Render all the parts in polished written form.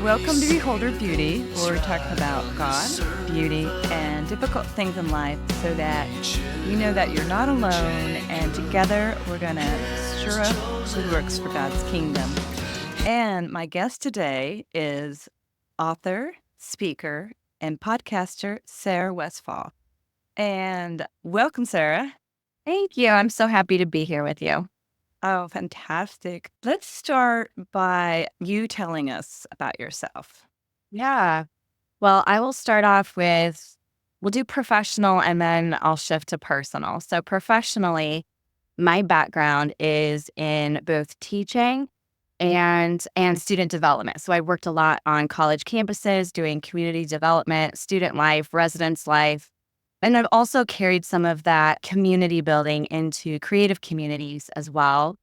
Welcome to Beholder Beauty, where we're talking about God, beauty, and difficult things in life so that you know that you're not alone, and together we're going to stir up good works for God's kingdom. And my guest today is author, speaker, and podcaster Sarah Westfall. And welcome, Sarah. Thank you. I'm so happy to be here with you. Oh, fantastic. Let's start by you telling us about yourself. Yeah. Well, I will start off with, we'll do professional and then I'll shift to personal. So professionally, my background is in both teaching and student development. So I worked a lot on college campuses doing community development, student life, residence life. And I've also carried some of that community building into creative communities as well.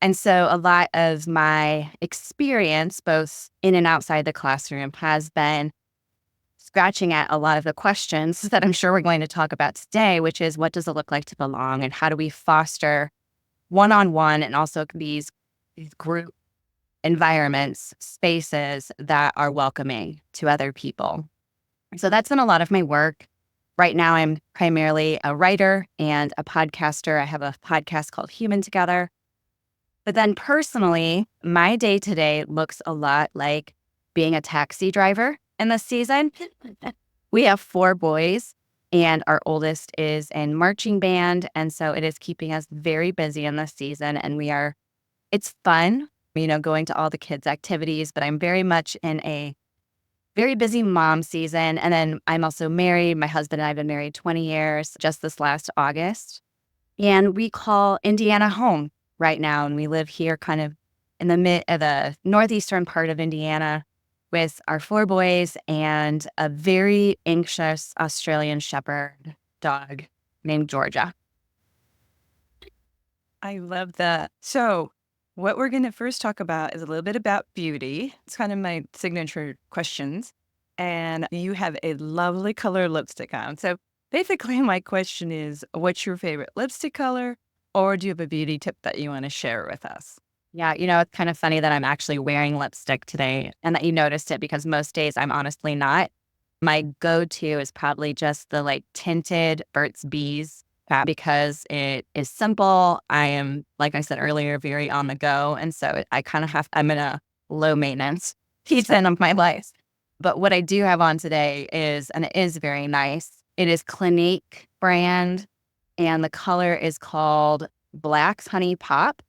And so a lot of my experience, both in and outside the classroom, has been scratching at a lot of the questions that I'm sure we're going to talk about today, which is what does it look like to belong and how do we foster one-on-one and also these group environments, spaces that are welcoming to other people. So that's been a lot of my work. Right now, I'm primarily a writer and a podcaster. I have a podcast called Human Together. But then personally, my day-to-day looks a lot like being a taxi driver in this season. We have 4 boys, and our oldest is in marching band. And so it is keeping us very busy in this season. And it's fun, going to all the kids' activities, but I'm very much in a very busy mom season. And then I'm also married. My husband and I have been married 20 years, just this last August. And we call Indiana home right now. And we live here kind of in the northeastern part of Indiana with our 4 boys and a very anxious Australian Shepherd dog named Georgia. I love that. So, what we're going to first talk about is a little bit about beauty. It's kind of my signature questions. And you have a lovely color lipstick on. So, basically, my question is what's your favorite lipstick color? Or do you have a beauty tip that you want to share with us? Yeah, it's kind of funny that I'm actually wearing lipstick today and that you noticed it because most days I'm honestly not. My go-to is probably just the tinted Burt's Bees because it is simple. I am, like I said earlier, very on the go. And so I'm in a low maintenance season of my life. But what I do have on today and it is very nice. It is Clinique brand and the color is called Black's Honey Pop.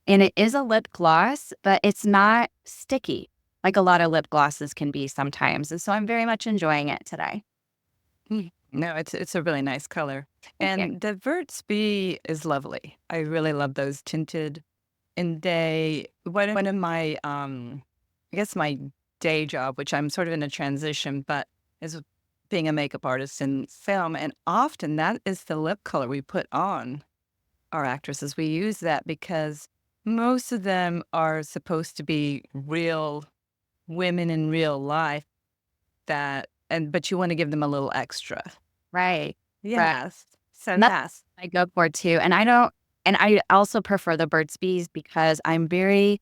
And it is a lip gloss, but it's not sticky like a lot of lip glosses can be sometimes. And so I'm very much enjoying it today. No, it's a really nice color. Thank you. And the Burt's Bee is lovely. I really love those tinted. And one of my, I guess my day job, which I'm sort of in a transition, but is being a makeup artist in film. And often that is the lip color we put on our actresses. We use that because most of them are supposed to be real women in real life but you want to give them a little extra. Right. Yes. So And that's yes. what I go for too. And I also prefer the Burt's Bees because I'm very,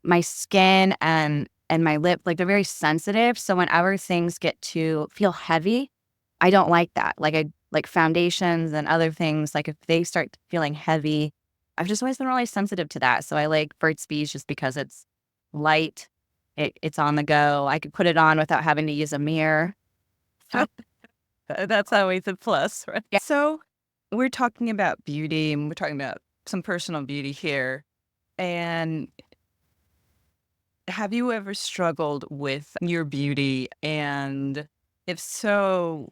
my skin and my lip, they're very sensitive. So whenever things get to feel heavy, I don't like that. Like foundations and other things, if they start feeling heavy, I've just always been really sensitive to that. So I like Burt's Bees just because it's light. It's on the go. I could put it on without having to use a mirror. That's always a plus, right? Yeah. So we're talking about beauty and we're talking about some personal beauty here. And have you ever struggled with your beauty? And if so,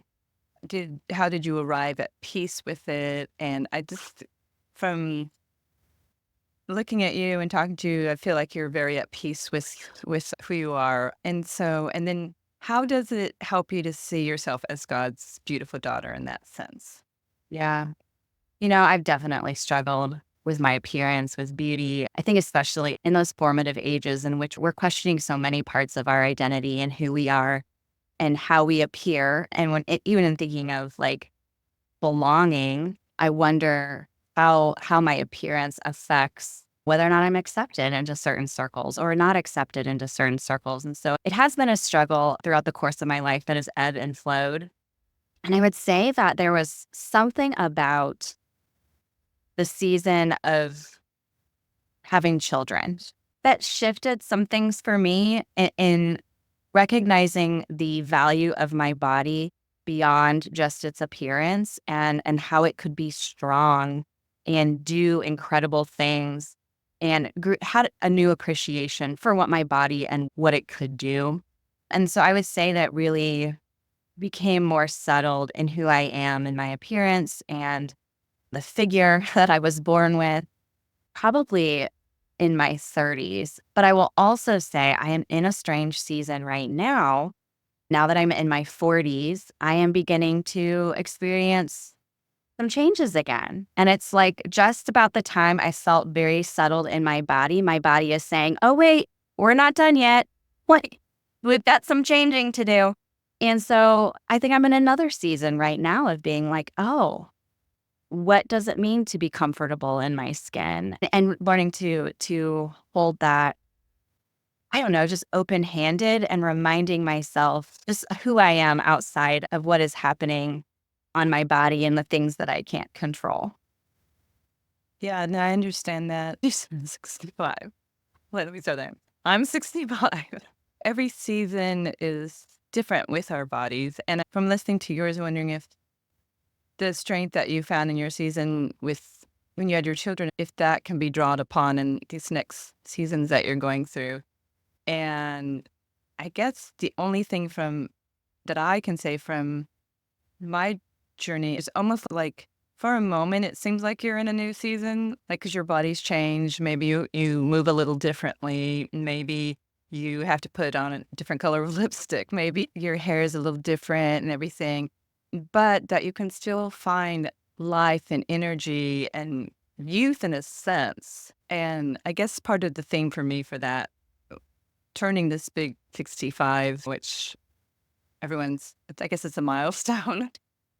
how did you arrive at peace with it? And from looking at you and talking to you, I feel like you're very at peace with who you are. And then how does it help you to see yourself as God's beautiful daughter in that sense? Yeah. I've definitely struggled with my appearance, with beauty. I think especially in those formative ages in which we're questioning so many parts of our identity and who we are and how we appear. And even in thinking of belonging, I wonder how my appearance affects whether or not I'm accepted into certain circles or not accepted into certain circles. And so it has been a struggle throughout the course of my life that has ebbed and flowed. And I would say that there was something about the season of having children that shifted some things for me in recognizing the value of my body beyond just its appearance and how it could be strong and do incredible things and had a new appreciation for what my body and what it could do. And so I would say that really became more settled in who I am and my appearance and the figure that I was born with, probably in my 30s. But I will also say I am in a strange season right now. Now that I'm in my 40s, I am beginning to experience some changes again. And it's like just about the time I felt very settled in my body is saying, oh, wait, we're not done yet. What? We've got some changing to do. And so I think I'm in another season right now of being like, oh, what does it mean to be comfortable in my skin? And learning to hold that, I don't know, just open-handed and reminding myself just who I am outside of what is happening on my body and the things that I can't control. Yeah, no, I understand that. You said 65. Let me start there. I'm 65. Every season is different with our bodies. And from listening to yours, wondering if the strength that you found in your season with when you had your children, if that can be drawn upon in these next seasons that you're going through. And I guess the only thing from that I can say from my journey is almost like for a moment, it seems like you're in a new season, like because your body's changed. Maybe you move a little differently. Maybe you have to put on a different color of lipstick. Maybe your hair is a little different and everything, but that you can still find life and energy and youth in a sense. And I guess part of the thing for me for that, turning this big 65, which I guess it's a milestone,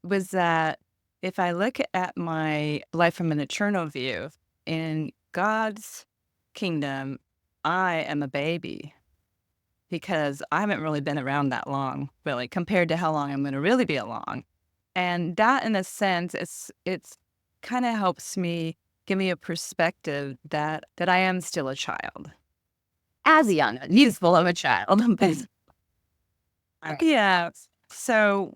was that if I look at my life from an eternal view, in God's kingdom, I am a baby because I haven't really been around that long, really, compared to how long I'm going to really be along. And that, in a sense, it's kind of helps me give me a perspective that I am still a child. As young and youthful of a child. But Yeah. So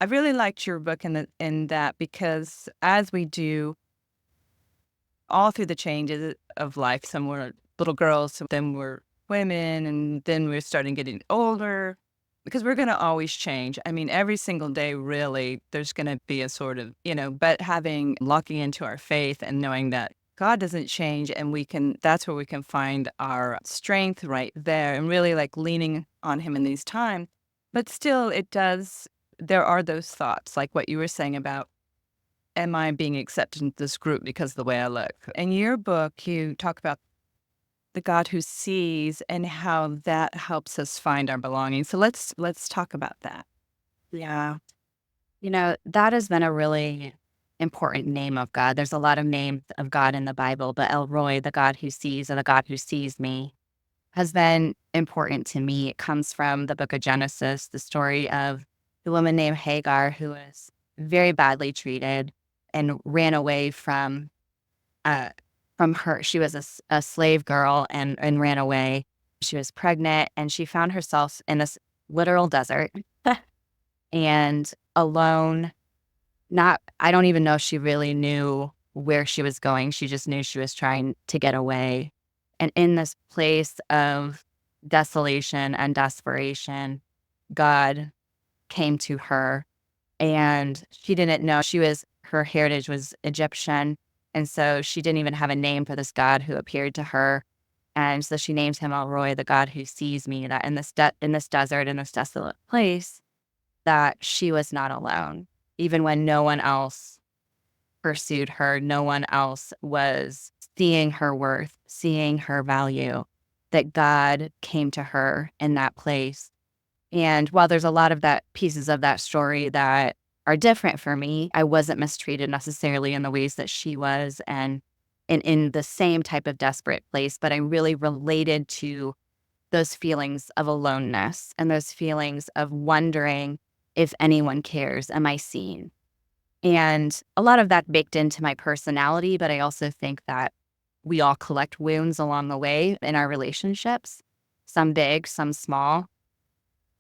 I really liked your book in that because as we do all through the changes of life, some were little girls, some then we're women, and then we're starting getting older because we're going to always change. I mean, every single day, really, there's going to be a sort of, but locking into our faith and knowing that God doesn't change and that's where we can find our strength right there and really like leaning on Him in these times. But still, there are those thoughts, like what you were saying about, am I being accepted into this group because of the way I look? In your book, you talk about the God who sees and how that helps us find our belonging. So let's talk about that. yeah, that has been a really important name of God. There's a lot of names of God in the Bible, but El Roy, the God who sees, and the God who sees me, has been important to me. It comes from the book of Genesis, the story of the woman named Hagar who was very badly treated and ran away uh, from her. She was a slave girl and ran away. She was pregnant and she found herself in this literal desert and alone. I don't even know if she really knew where she was going. She just knew she was trying to get away. And in this place of desolation and desperation, God came to her and she didn't know her heritage was Egyptian. And so she didn't even have a name for this God who appeared to her. And so she named him El Roy, the God who sees me, that in this desert, in this desolate place, that she was not alone. Even when no one else pursued her, no one else was seeing her worth, seeing her value, that God came to her in that place. And while there's a lot of that pieces of that story that are different for me, I wasn't mistreated necessarily in the ways that she was. And in the same type of desperate place, but I really related to those feelings of aloneness and those feelings of wondering if anyone cares. Am I seen? And a lot of that baked into my personality, but I also think that we all collect wounds along the way in our relationships, some big, some small.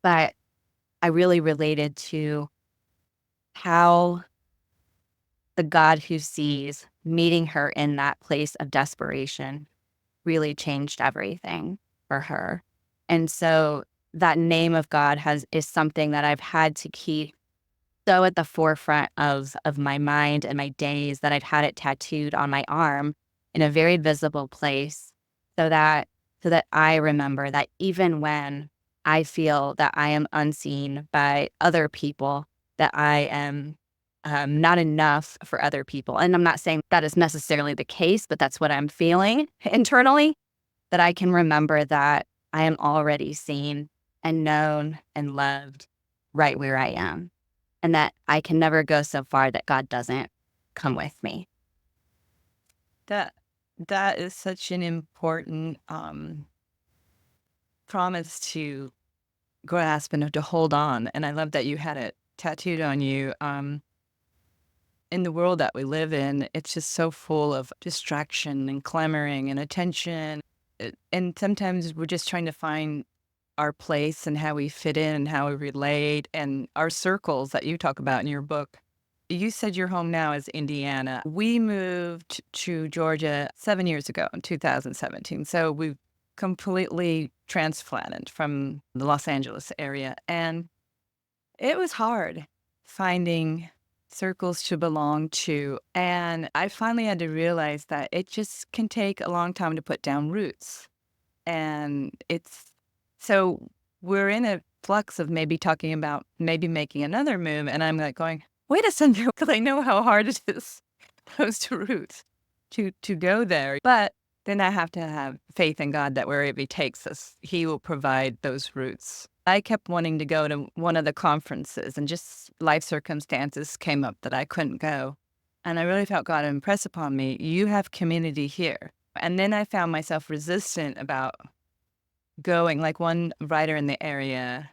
But I really related to how the God who sees meeting her in that place of desperation really changed everything for her. And so that name of God is something that I've had to keep so at the forefront of my mind and my days that I've had it tattooed on my arm in a very visible place so that I remember that even when I feel that I am unseen by other people, that I am not enough for other people. And I'm not saying that is necessarily the case, but that's what I'm feeling internally, that I can remember that I am already seen and known and loved right where I am, and that I can never go so far that God doesn't come with me. That that is such an important promise to grasp and to hold on. And I love that you had it tattooed on you. In the world that we live in, it's just so full of distraction and clamoring and attention. And sometimes we're just trying to find our place and how we fit in and how we relate and our circles that you talk about in your book. You said your home now is Indiana. We moved to Georgia 7 years ago in 2017. So we've completely transplanted from the Los Angeles area. And it was hard finding circles to belong to. And I finally had to realize that it just can take a long time to put down roots. And it's so we're in a flux of maybe talking about maybe making another move. And I'm like going, wait a second, because I know how hard it is, those two roots, to go there. But then I have to have faith in God that wherever He takes us, He will provide those roots. I kept wanting to go to one of the conferences, and just life circumstances came up that I couldn't go. And I really felt God impress upon me, you have community here. And then I found myself resistant about going. Like one writer in the area,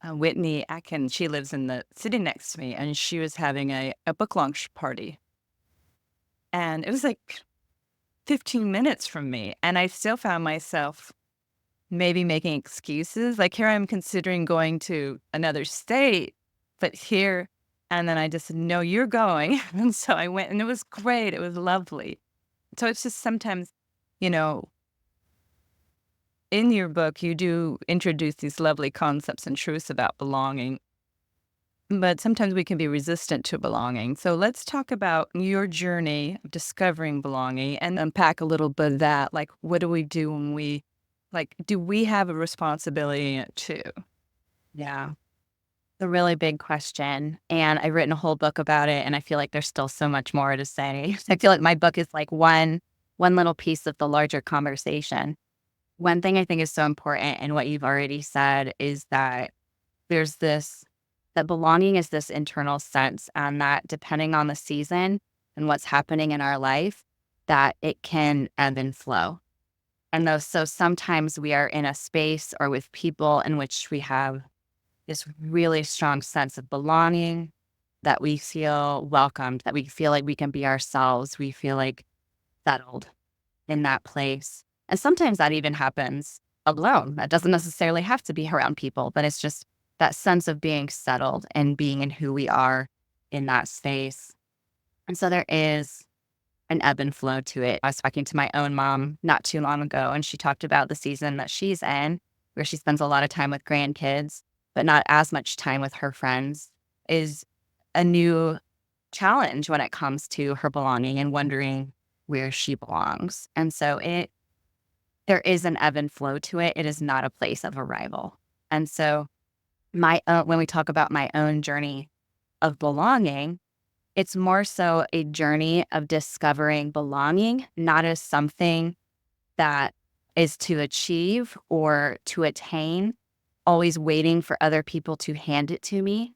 Whitney Atkins, she lives in the city next to me, and she was having a book launch party. And it was like 15 minutes from me. And I still found myself maybe making excuses. Like here I'm considering going to another state, but here, and then I just said, no, you're going. And so I went, and it was great. It was lovely. So it's just sometimes, you know, in your book, you do introduce these lovely concepts and truths about belonging, but sometimes we can be resistant to belonging. So let's talk about your journey of discovering belonging and unpack a little bit of that. Like, what do we do when do we have a responsibility in it too? Yeah. It's a really big question. And I've written a whole book about it, and I feel like there's still so much more to say. I feel like my book is like one little piece of the larger conversation. One thing I think is so important, and what you've already said, is that there's this that belonging is this internal sense, and that depending on the season and what's happening in our life, that it can ebb and flow. And though so sometimes we are in a space or with people in which we have this really strong sense of belonging, that we feel welcomed, that we feel like we can be ourselves, we feel like settled in that place. And sometimes that even happens alone. That doesn't necessarily have to be around people, but it's just that sense of being settled and being in who we are in that space. And so there is an ebb and flow to it. I was talking to my own mom not too long ago, and she talked about the season that she's in, where she spends a lot of time with grandkids, but not as much time with her friends, is a new challenge when it comes to her belonging and wondering where she belongs. And so there is an ebb and flow to it. It is not a place of arrival. And so when we talk about my own journey of belonging, it's more so a journey of discovering belonging, not as something that is to achieve or to attain, always waiting for other people to hand it to me,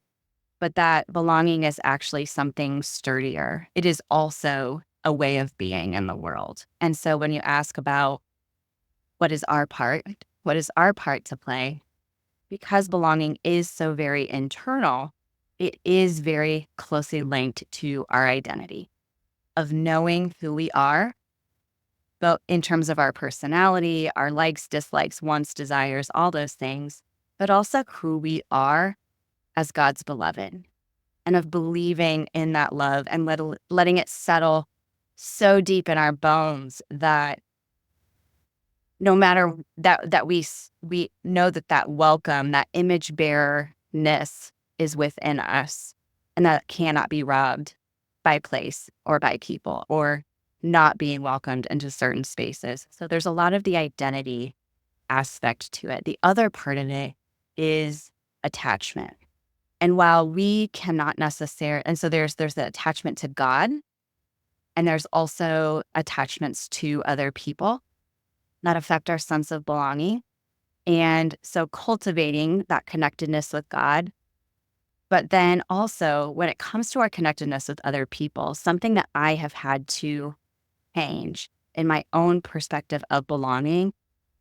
but that belonging is actually something sturdier. It is also a way of being in the world. And so when you ask about what is our part, what is our part to play, because belonging is so very internal, it is very closely linked to our identity of knowing who we are, but in terms of our personality, our likes, dislikes, wants, desires, all those things, but also who we are as God's beloved, and of believing in that love and letting it settle so deep in our bones that no matter that we know that welcome, that image bearerness is within us, and that cannot be robbed by place or by people or not being welcomed into certain spaces. So there's a lot of the identity aspect to it. The other part of it is attachment. And while we cannot necessarily, and so there's the attachment to God, and there's also attachments to other people that affect our sense of belonging. And so cultivating that connectedness with God. But then also when it comes to our connectedness with other people, something that I have had to change in my own perspective of belonging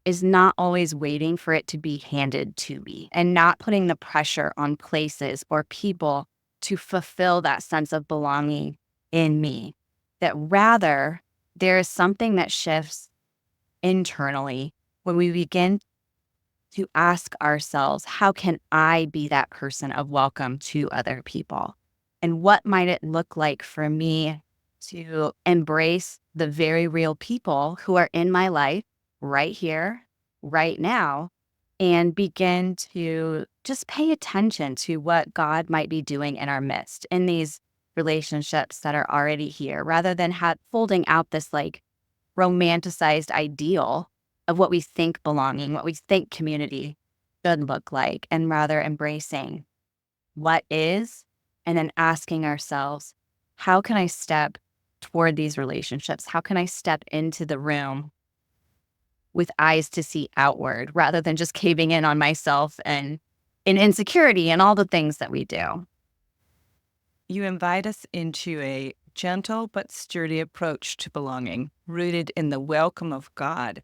is not always waiting for it to be handed to me and not putting the pressure on places or people to fulfill that sense of belonging in me. That rather, there is something that shifts internally when we begin to ask ourselves, how can I be that person of welcome to other people? And what might it look like for me to embrace the very real people who are in my life right here, right now, and begin to just pay attention to what God might be doing in our midst in these relationships that are already here, rather than folding out this like romanticized ideal of what we think belonging, what we think community should look like, and rather embracing what is, and then asking ourselves, how can I step toward these relationships? How can I step into the room with eyes to see outward rather than just caving in on myself and in insecurity and all the things that we do? You invite us into a gentle but sturdy approach to belonging, rooted in the welcome of God.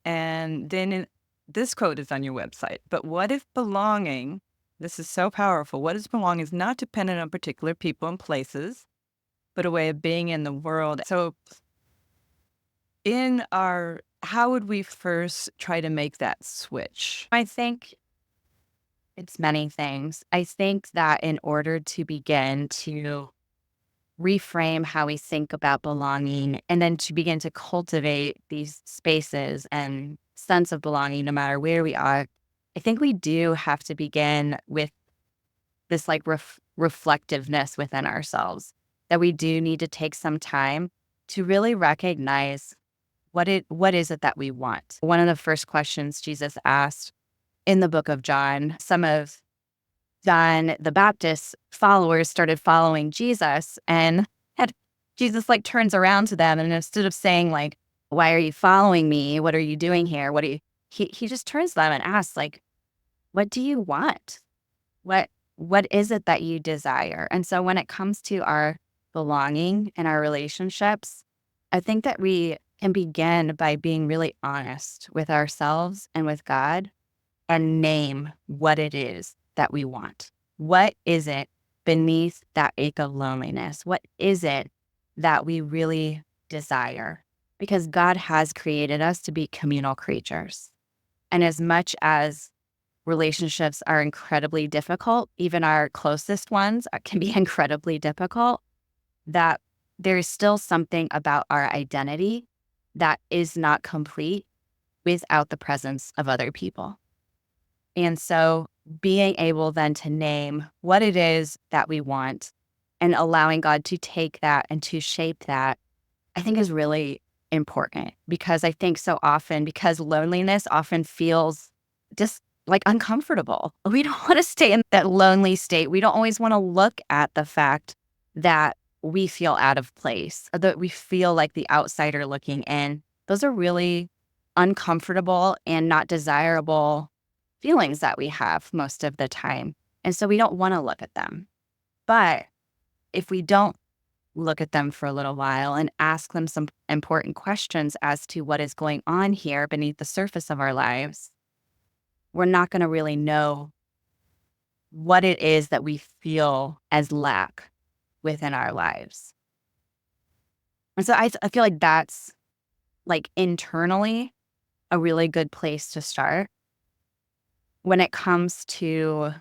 And then this quote is on your website. But what if belonging, this is so powerful, what if belonging is not dependent on particular people and places, but a way of being in the world? So how would we first try to make that switch? I think it's many things. I think that in order to begin to reframe how we think about belonging and then to begin to cultivate these spaces and sense of belonging no matter where we are, I think we do have to begin with this like reflectiveness within ourselves, that we do need to take some time to really recognize what is it that we want. One of the first questions Jesus asked in the book of John, some of John the Baptist's followers started following Jesus, and had Jesus like turns around to them, and instead of saying like, "Why are you following me? What are you doing here? What do you?" He just turns to them and asks like, "What do you want? What is it that you desire?" And so when it comes to our belonging and our relationships, I think that we can begin by being really honest with ourselves and with God and name what it is that we want. What is it beneath that ache of loneliness? What is it that we really desire? Because God has created us to be communal creatures. And as much as relationships are incredibly difficult, even our closest ones can be incredibly difficult, that there is still something about our identity that is not complete without the presence of other people. And so being able then to name what it is that we want and allowing God to take that and to shape that, I think is really important, because I think so often, because loneliness often feels just like uncomfortable. We don't want to stay in that lonely state. We don't always want to look at the fact that we feel out of place, or that we feel like the outsider looking in. Those are really uncomfortable and not desirable feelings that we have most of the time. And so we don't want to look at them. But if we don't look at them for a little while and ask them some important questions as to what is going on here beneath the surface of our lives, we're not going to really know what it is that we feel as lack within our lives. And so I feel like that's like internally a really good place to start when it comes to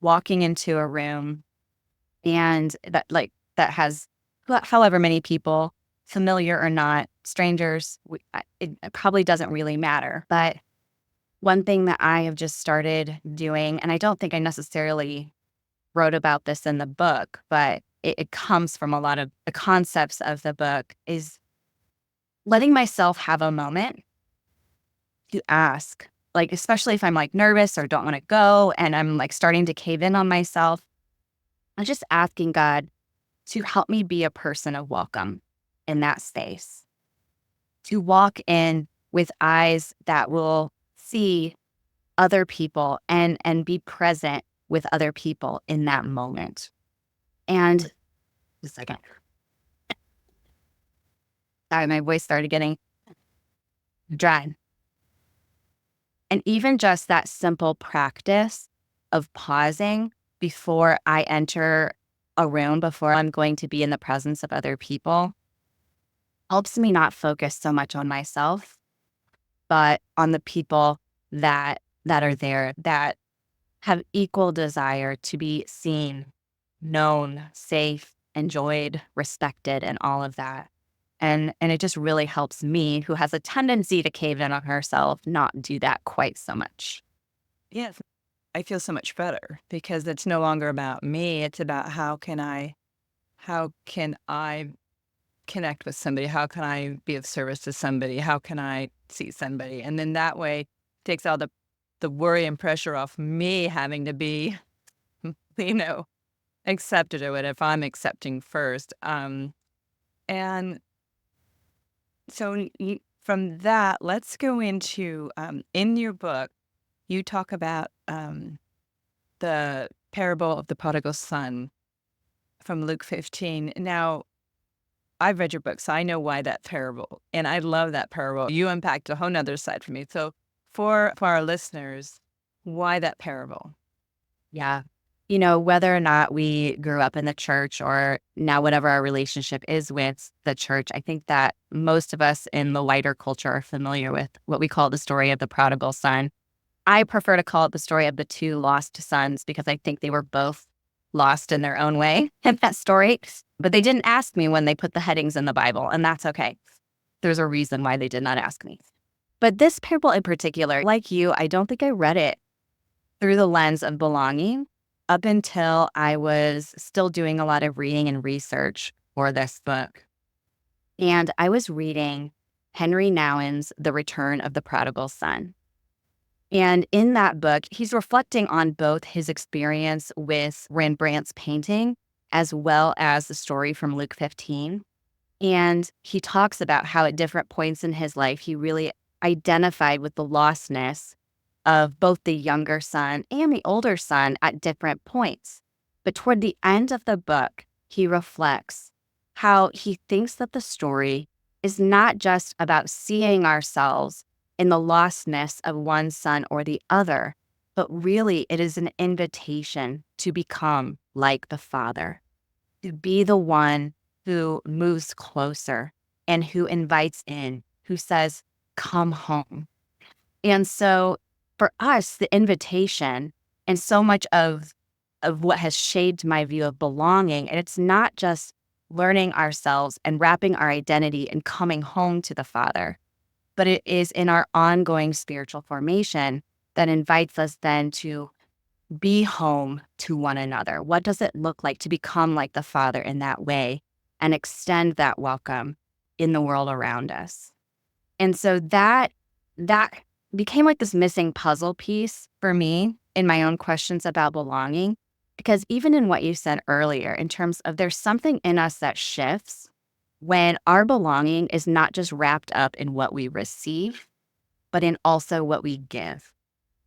walking into a room and that has however many people, familiar or not, strangers, it probably doesn't really matter. But one thing that I have just started doing, and I don't think I necessarily wrote about this in the book, but it comes from a lot of the concepts of the book, is letting myself have a moment to ask, like, especially if I'm like nervous or don't want to go and I'm like starting to cave in on myself, I'm just asking God to help me be a person of welcome in that space, to walk in with eyes that will see other people and be present with other people in that moment. And just a second. Sorry, my voice started getting dry. And even just that simple practice of pausing before I enter a room, before I'm going to be in the presence of other people, helps me not focus so much on myself, but on the people that are there, that have equal desire to be seen, known, safe, enjoyed, respected, and all of that. And it just really helps me, who has a tendency to cave in on herself, not do that quite so much. Yes, I feel so much better because it's no longer about me. It's about how can I connect with somebody? How can I be of service to somebody? How can I see somebody? And then that way takes all the worry and pressure off me having to be, you know, accepted or whatever. If I'm accepting first. And so from that, let's go into in your book, you talk about the parable of the prodigal son from Luke 15. Now, I've read your book, so I know why that parable, and I love that parable. You unpacked a whole nother side for me. So for our listeners, why that parable? Yeah. You know, whether or not we grew up in the church or now whatever our relationship is with the church, I think that most of us in the wider culture are familiar with what we call the story of the prodigal son. I prefer to call it the story of the two lost sons because I think they were both lost in their own way in that story. But they didn't ask me when they put the headings in the Bible, and that's okay. There's a reason why they did not ask me. But this parable in particular, like you, I don't think I read it through the lens of belonging up until I was still doing a lot of reading and research for this book. And I was reading Henry Nouwen's The Return of the Prodigal Son. And in that book, he's reflecting on both his experience with Rembrandt's painting as well as the story from Luke 15. And he talks about how at different points in his life, he really identified with the lostness of both the younger son and the older son at different points. But toward the end of the book, he reflects how he thinks that the story is not just about seeing ourselves in the lostness of one son or the other, but really it is an invitation to become like the Father, to be the one who moves closer and who invites in, who says, come home. And so for us, the invitation and so much of what has shaped my view of belonging, and it's not just learning ourselves and wrapping our identity and coming home to the Father, but it is in our ongoing spiritual formation that invites us then to be home to one another. What does it look like to become like the Father in that way and extend that welcome in the world around us? And so that became like this missing puzzle piece for me in my own questions about belonging. Because even in what you said earlier, in terms of there's something in us that shifts when our belonging is not just wrapped up in what we receive, but in also what we give.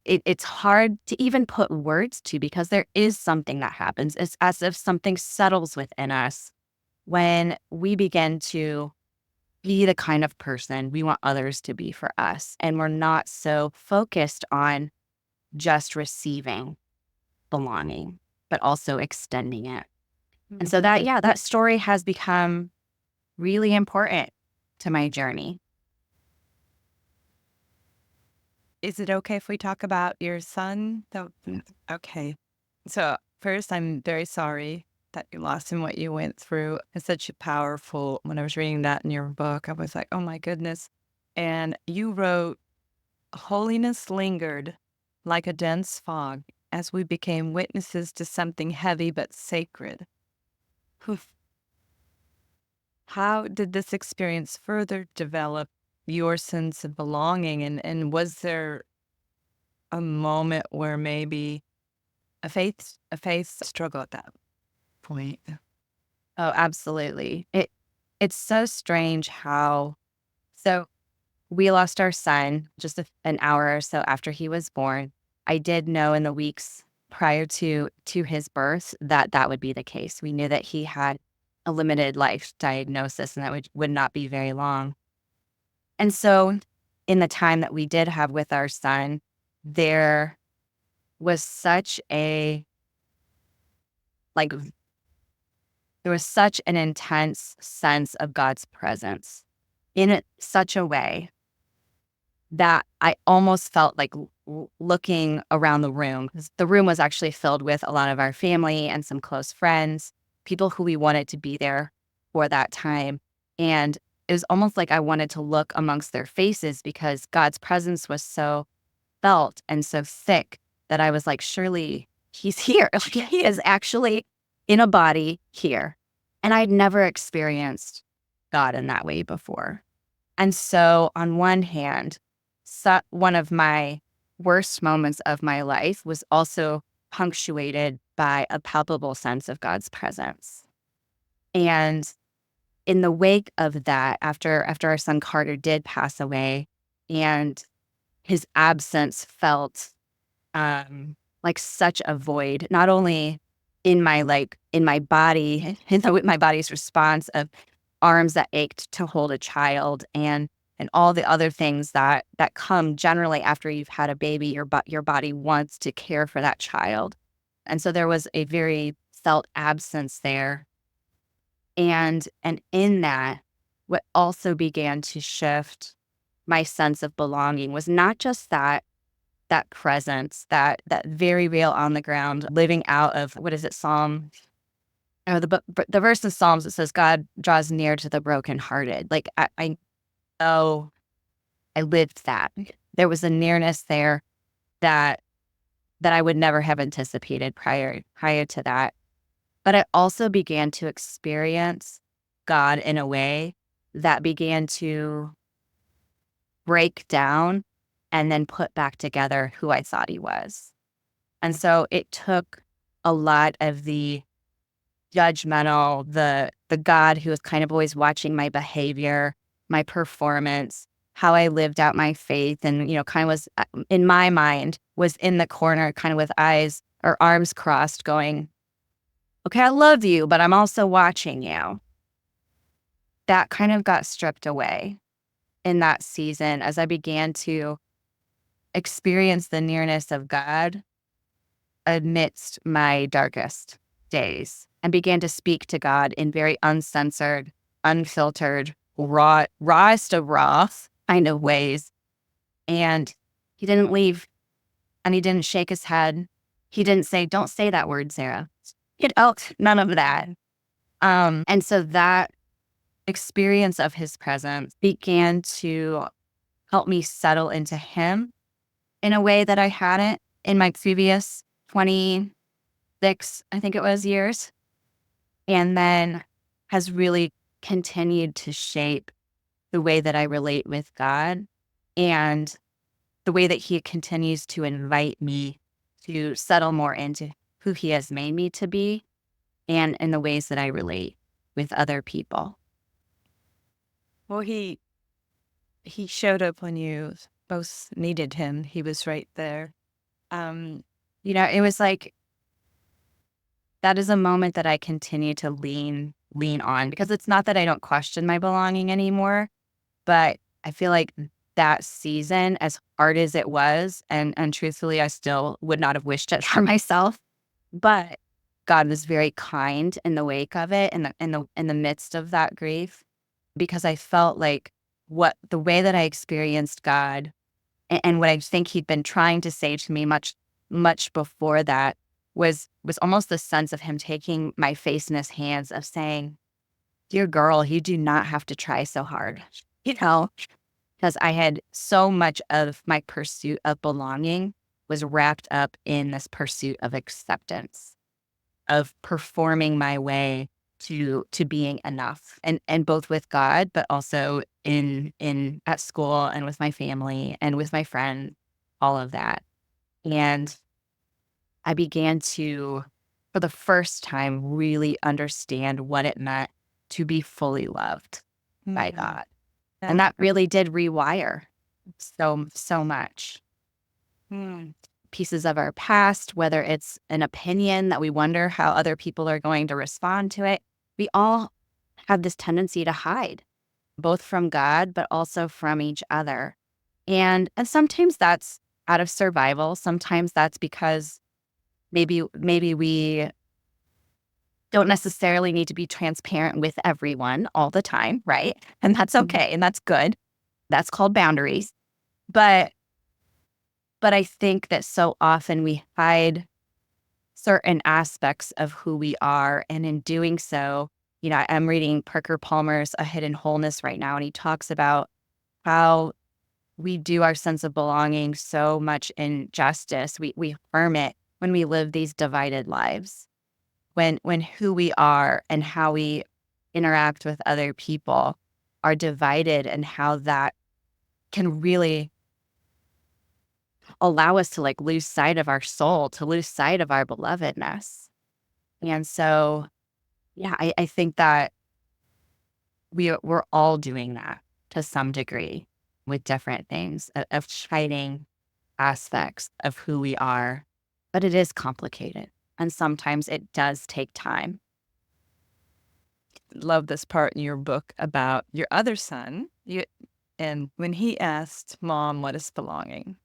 It's hard to even put words to because there is something that happens. It's as if something settles within us when we begin to be the kind of person we want others to be for us, and we're not so focused on just receiving belonging, but also extending it. And so that, yeah, that story has become really important to my journey. Is it okay if we talk about your son? Okay. So first, I'm very sorry that you lost him, what you went through. It's such a powerful, when I was reading that in your book, I was like, oh my goodness. And you wrote, holiness lingered like a dense fog as we became witnesses to something heavy but sacred. Oof. How did this experience further develop your sense of belonging? And was there a moment where maybe a faith struggle at that point? Oh, absolutely. It's so strange how so we lost our son just an hour or so after he was born. I did know in the weeks prior to his birth that that would be the case. We knew that he had a limited life diagnosis and that would not be very long. And so in the time that we did have with our son, there was such a like there was such an intense sense of God's presence in such a way that I almost felt like looking around the room, 'cause the room was actually filled with a lot of our family and some close friends, people who we wanted to be there for that time. And it was almost like I wanted to look amongst their faces because God's presence was so felt and so thick that I was like, surely he's here. Like he is actually in a body here. And I'd never experienced God in that way before. And so, on one hand, one of my worst moments of my life was also punctuated by a palpable sense of God's presence. And in the wake of that, after our son Carter did pass away, and his absence felt like such a void, not only in my body, my body's response of arms that ached to hold a child and all the other things that come generally after you've had a baby, your body wants to care for that child. And so there was a very felt absence there. And in that, what also began to shift my sense of belonging was not just that presence, that very real on the ground living out of what is it, Psalm or the verse in Psalms that says God draws near to the brokenhearted. Like I know I lived that. There was a nearness there that I would never have anticipated prior to that. But I also began to experience God in a way that began to break down and then put back together who I thought he was. And so it took a lot of the judgmental, the God who was kind of always watching my behavior, my performance, how I lived out my faith, and kind of was in my mind was in the corner, kind of with eyes or arms crossed, going, "Okay, I love you, but I'm also watching you." That kind of got stripped away in that season as I began to experience the nearness of God amidst my darkest days and began to speak to God in very uncensored, unfiltered, rawest of raw kind of ways. And he didn't leave and he didn't shake his head. He didn't say, "Don't say that word, Sarah." None of that. And so that experience of his presence began to help me settle into him in a way that I hadn't in my previous 26, I think it was, years. And then has really continued to shape the way that I relate with God and the way that he continues to invite me to settle more into who he has made me to be and in the ways that I relate with other people. Well, he showed up when you most needed him. He was right there. Um, It was like that is a moment that I continue to lean lean on, because it's not that I don't question my belonging anymore, but I feel like that season, as hard as it was, and truthfully, I still would not have wished it for myself, but God was very kind in the wake of it, in the midst of that grief, because I felt like what the way that I experienced God, and what I think he'd been trying to say to me much before that, was almost the sense of him taking my face in his hands, of saying, "Dear girl, you do not have to try so hard." You know, because I had so much of my pursuit of belonging was wrapped up in this pursuit of acceptance, of performing my way to being enough, and both with God, but also in at school and with my family and with my friends, all of that. And I began to, for the first time, really understand what it meant to be fully loved by Mhm. God. And That's that really did rewire so much. mm. Pieces of our past, whether it's an opinion that we wonder how other people are going to respond to it, we all have this tendency to hide, both from God, but also from each other. And sometimes that's out of survival. Sometimes that's because maybe we don't necessarily need to be transparent with everyone all the time, right? And that's Mhm. okay, and that's good. That's called boundaries. But I think that so often we hide certain aspects of who we are, and in doing so, I'm reading Parker Palmer's A Hidden Wholeness right now, and he talks about how we do our sense of belonging so much in justice. We affirm it when we live these divided lives, when who we are and how we interact with other people are divided, and how that can really allow us to like lose sight of our soul, to lose sight of our belovedness. And so, yeah, I think that we're all doing that to some degree, with different things of hiding aspects of who we are. But it is complicated, and sometimes it does take time. Love this part in your book about your other son. And when he asked mom, what is belonging?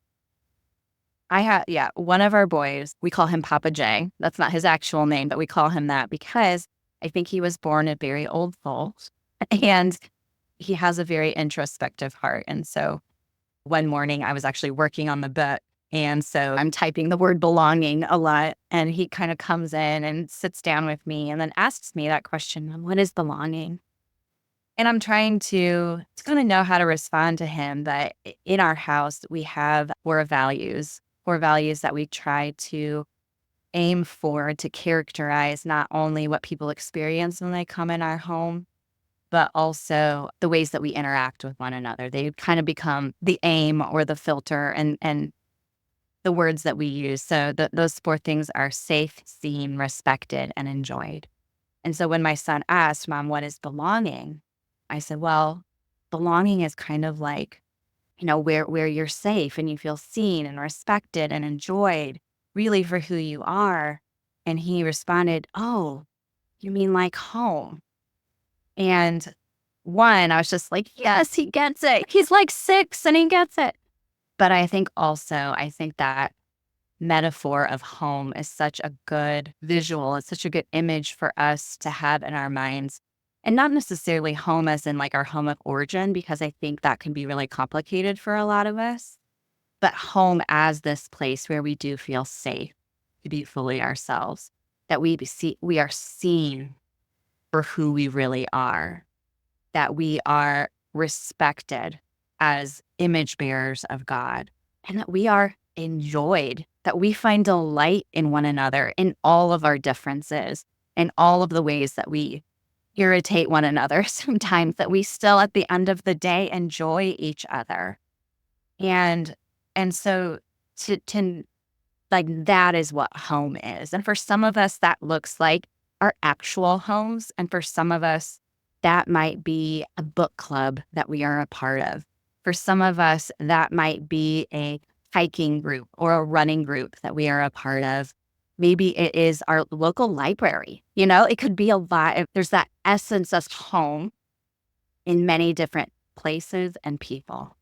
Yeah, one of our boys, we call him Papa J. That's not his actual name, but we call him that because I think he was born a very old soul, and he has a very introspective heart. And so one morning I was actually working on the book. And so I'm typing the word belonging a lot. And he kind of comes in and sits down with me and then asks me that question, "What is belonging?" And I'm trying to kind of know how to respond to him. But in our house, we have core values that we try to aim for, to characterize not only what people experience when they come in our home, but also the ways that we interact with one another. They kind of become the aim or the filter, and the words that we use. So those four things are safe, seen, respected, and enjoyed. And so when my son asked, "Mom, what is belonging?" I said, "Well, belonging is kind of like, where you're safe and you feel seen and respected and enjoyed, really for who you are." And he responded, "Oh, you mean like home?" And one, I was just like, "Yes, he gets it. He's like 6 and he gets it." But I think that metaphor of home is such a good visual. It's such a good image for us to have in our minds. And not necessarily home as in like our home of origin, because I think that can be really complicated for a lot of us, but home as this place where we do feel safe to be fully ourselves, that we are seen for who we really are, that we are respected as image bearers of God, and that we are enjoyed, that we find delight in one another, in all of our differences, in all of the ways that we irritate one another sometimes, that we still at the end of the day enjoy each other. And so to like, that is what home is. And for some of us, that looks like our actual homes. And for some of us, that might be a book club that we are a part of. For some of us, that might be a hiking group or a running group that we are a part of. Maybe it is our local library. It could be a lot. There's that essence of home in many different places and people.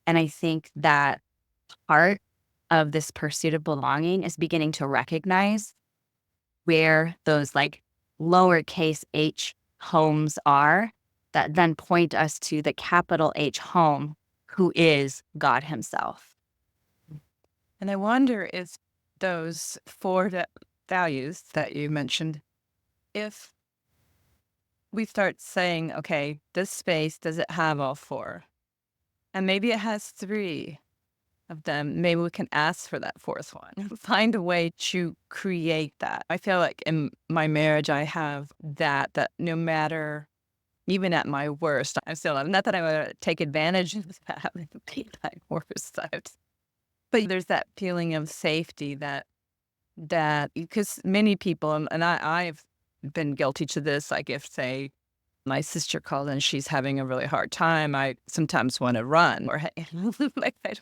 And I think that part of this pursuit of belonging is beginning to recognize where those like lowercase h homes are that then point us to the capital H home, who is God Himself. And I wonder if those values that you mentioned, if we start saying, okay, this space, does it have all four? And maybe it has three of them. Maybe we can ask for that fourth one. Find a way to create that. I feel like in my marriage, I have that no matter, even at my worst, I'm still, not that I want to take advantage of that, be my worst. But there's that feeling of safety that because many people, and I've been guilty to this, like if, say, my sister called and she's having a really hard time, I sometimes want to run or like that.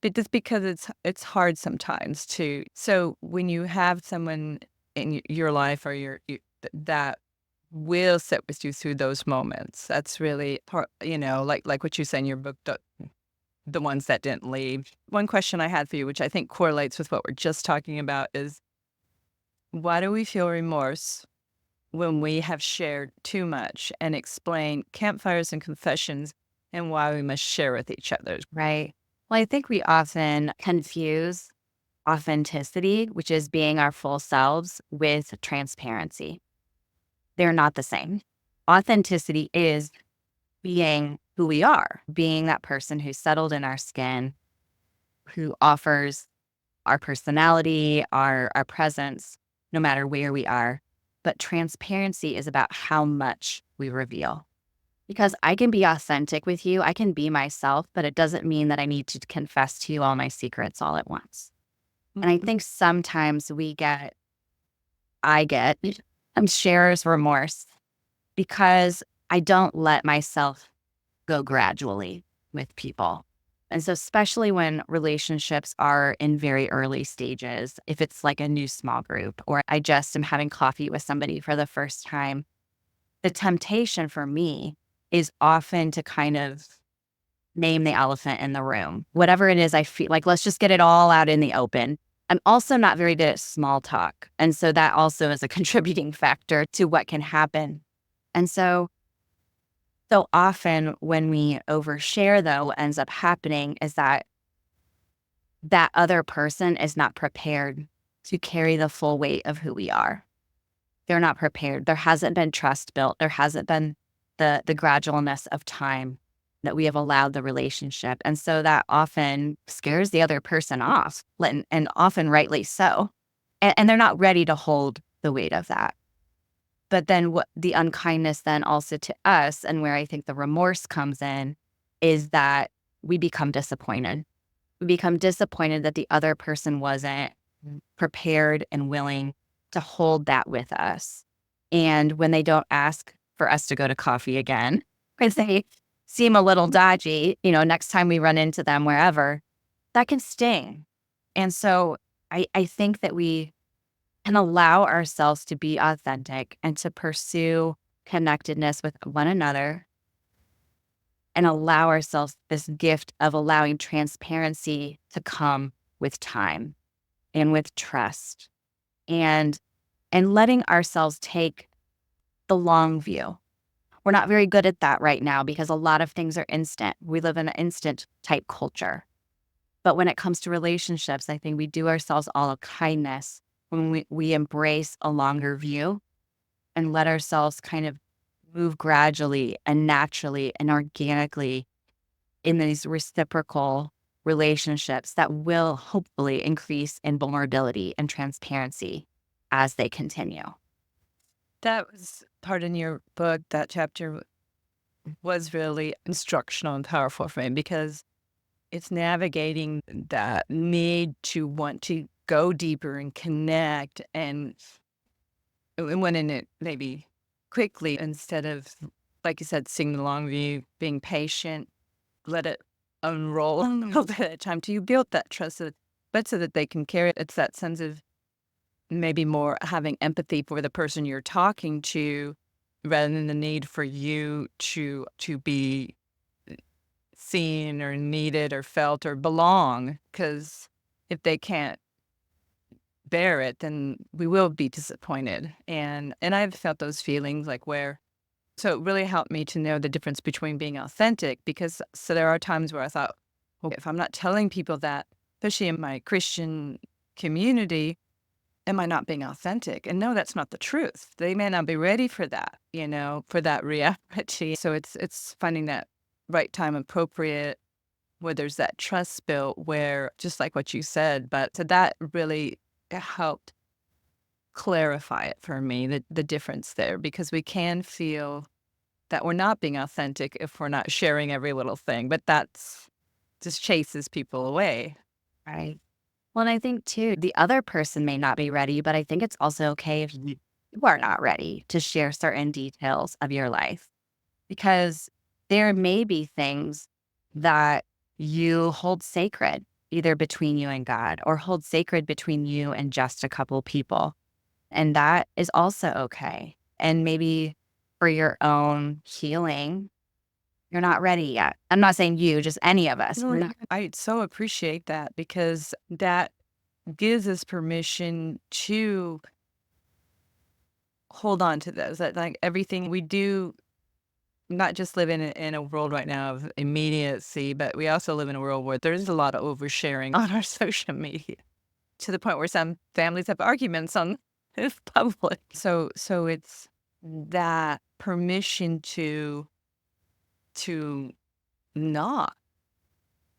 But just because it's hard sometimes to. So when you have someone in your life or that will sit with you through those moments, that's really part. Like what you say in your book, the ones that didn't leave. One question I had for you, which I think correlates with what we're just talking about, is why do we feel remorse when we have shared too much, and explain campfires and confessions and why we must share with each other. Right. Well, I think we often confuse authenticity, which is being our full selves, with transparency. They're not the same. Authenticity is being who we are, being that person who's settled in our skin, who offers our personality, our presence, no matter where we are. But transparency is about how much we reveal. Because I can be authentic with you, I can be myself, but it doesn't mean that I need to confess to you all my secrets all at once. And I think sometimes I get sharer's remorse because I don't let myself go gradually with people. And so, especially when relationships are in very early stages, if it's like a new small group or I just am having coffee with somebody for the first time, the temptation for me is often to kind of name the elephant in the room. Whatever it is, I feel like, let's just get it all out in the open. I'm also not very good at small talk. And so that also is a contributing factor to what can happen. And so often when we overshare, though, what ends up happening is that other person is not prepared to carry the full weight of who we are. They're not prepared. There hasn't been trust built. There hasn't been the gradualness of time that we have allowed the relationship. And so that often scares the other person off, and often rightly so. And they're not ready to hold the weight of that. But then what the unkindness then also to us, and where I think the remorse comes in, is that we become disappointed. We become disappointed that the other person wasn't prepared and willing to hold that with us. And when they don't ask for us to go to coffee again, because they seem a little dodgy, next time we run into them wherever, that can sting. And so I think that we can allow ourselves to be authentic and to pursue connectedness with one another and allow ourselves this gift of allowing transparency to come with time and with trust and letting ourselves take the long view. We're not very good at that right now because a lot of things are instant. We live in an instant type culture. But when it comes to relationships, I think we do ourselves all a kindness when we embrace a longer view and let ourselves kind of move gradually and naturally and organically in these reciprocal relationships that will hopefully increase in vulnerability and transparency as they continue. That was part in your book. That chapter was really instructional and powerful for me because it's navigating that need to want to go deeper and connect and when in it maybe quickly instead of, like you said, seeing the long view, being patient, let it unroll a little bit at a time till you build that trust, but so that they can carry it. It's that sense of maybe more having empathy for the person you're talking to rather than the need for you to be seen or needed or felt or belong. Because if they can't bear it, then we will be disappointed. And I've felt those feelings like where so it really helped me to know the difference between being authentic because so there are times where I thought, well, if I'm not telling people that, especially in my Christian community, am I not being authentic? And no, that's not the truth. They may not be ready for that, for that reality. So it's finding that right time appropriate where there's that trust built where just like what you said, but so that really helped clarify it for me, the difference there, because we can feel that we're not being authentic if we're not sharing every little thing, but that's just chases people away. Right. Well, and I think too, the other person may not be ready, but I think it's also okay if you are not ready to share certain details of your life because there may be things that you hold sacred, either between you and God or hold sacred between you and just a couple people. And that is also okay. And maybe for your own healing, you're not ready yet. I'm not saying you, just any of us. We're No, not. I so appreciate that because that gives us permission to hold on to those, that like everything we do, not just live in a world right now of immediacy, but we also live in a world where there's a lot of oversharing on our social media to the point where some families have arguments on it's public. So it's that permission to not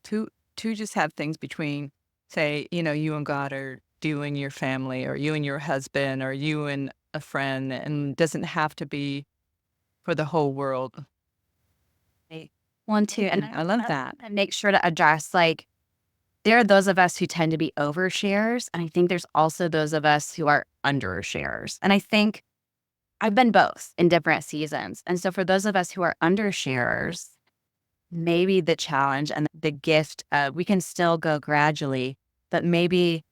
to to just have things between, say, you and God or you and your family or you and your husband or you and a friend, and doesn't have to be for the whole world. Right. One, two, and I love that. and make sure to address like there are those of us who tend to be oversharers, and I think there's also those of us who are undersharers. And I think I've been both in different seasons. And so for those of us who are undersharers, maybe the challenge and the gift we can still go gradually, but maybe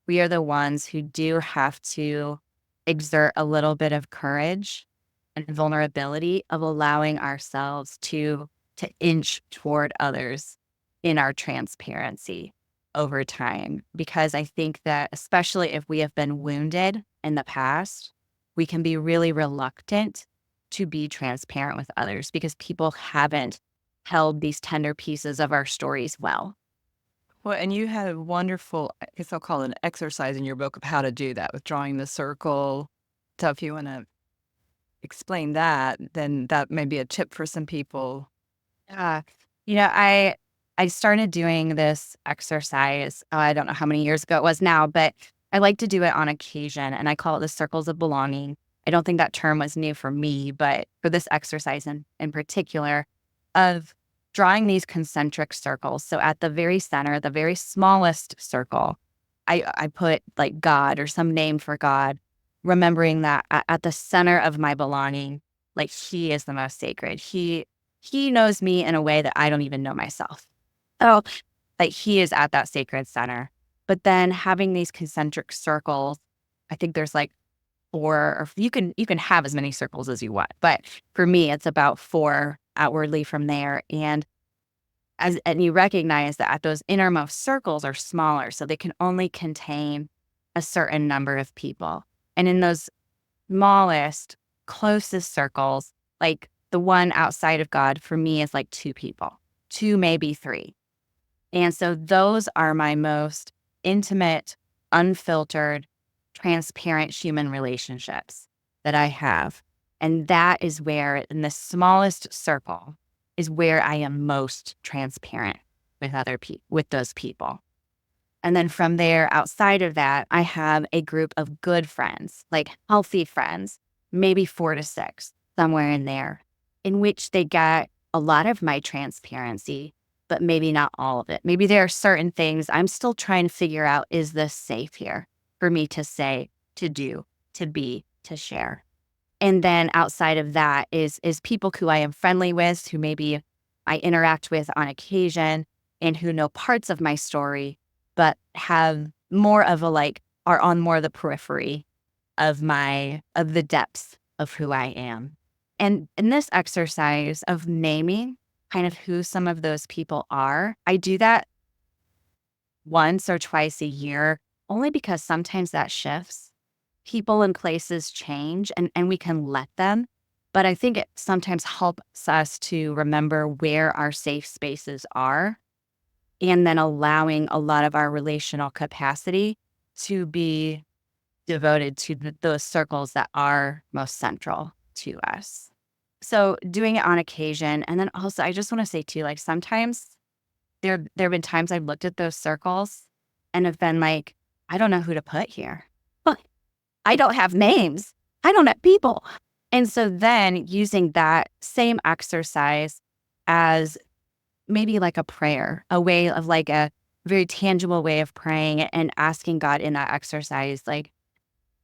we are the ones who do have to exert a little bit of courage and vulnerability of allowing ourselves to inch toward others in our transparency over time. Because I think that especially if we have been wounded in the past, we can be really reluctant to be transparent with others because people haven't held these tender pieces of our stories well. Well, and you had a wonderful, I guess I'll call it an exercise in your book of how to do that with drawing the circle. So if you want to explain that, then that may be a tip for some people. Yeah. I started doing this exercise, I don't know how many years ago it was now, but I like to do it on occasion, and I call it the circles of belonging. I don't think that term was new for me, but for this exercise in particular of drawing these concentric circles. So at the very center, the very smallest circle, I put like God or some name for God, remembering that at the center of my belonging, like he is the most sacred. He knows me in a way that I don't even know myself. Oh, like he is at that sacred center. But then having these concentric circles, I think there's like four, or you can have as many circles as you want. But for me, it's about four outwardly from there. And you recognize that at those innermost circles are smaller, so they can only contain a certain number of people. And in those smallest, closest circles, like the one outside of God for me is like two people, two, maybe three. And so those are my most intimate, unfiltered, transparent human relationships that I have. And that is where, in the smallest circle, is where I am most transparent with with those people. And then from there, outside of that, I have a group of good friends, like healthy friends, maybe 4 to 6, somewhere in there, in which they get a lot of my transparency, but maybe not all of it. Maybe there are certain things I'm still trying to figure out, is this safe here for me to say, to do, to be, to share? And then outside of that is people who I am friendly with, who maybe I interact with on occasion and who know parts of my story, but have more of a like are on more the periphery of the depths of who I am. And in this exercise of naming kind of who some of those people are, I do that once or twice a year, only because sometimes that shifts. People and places change and we can let them. But I think it sometimes helps us to remember where our safe spaces are and then allowing a lot of our relational capacity to be devoted to those circles that are most central to us. So doing it on occasion. And then also, I just want to say too, like sometimes there have been times I've looked at those circles and have been like, I don't know who to put here. But I don't have names. I don't have people. And so then using that same exercise as maybe like a prayer, a way of like a very tangible way of praying and asking God in that exercise, like,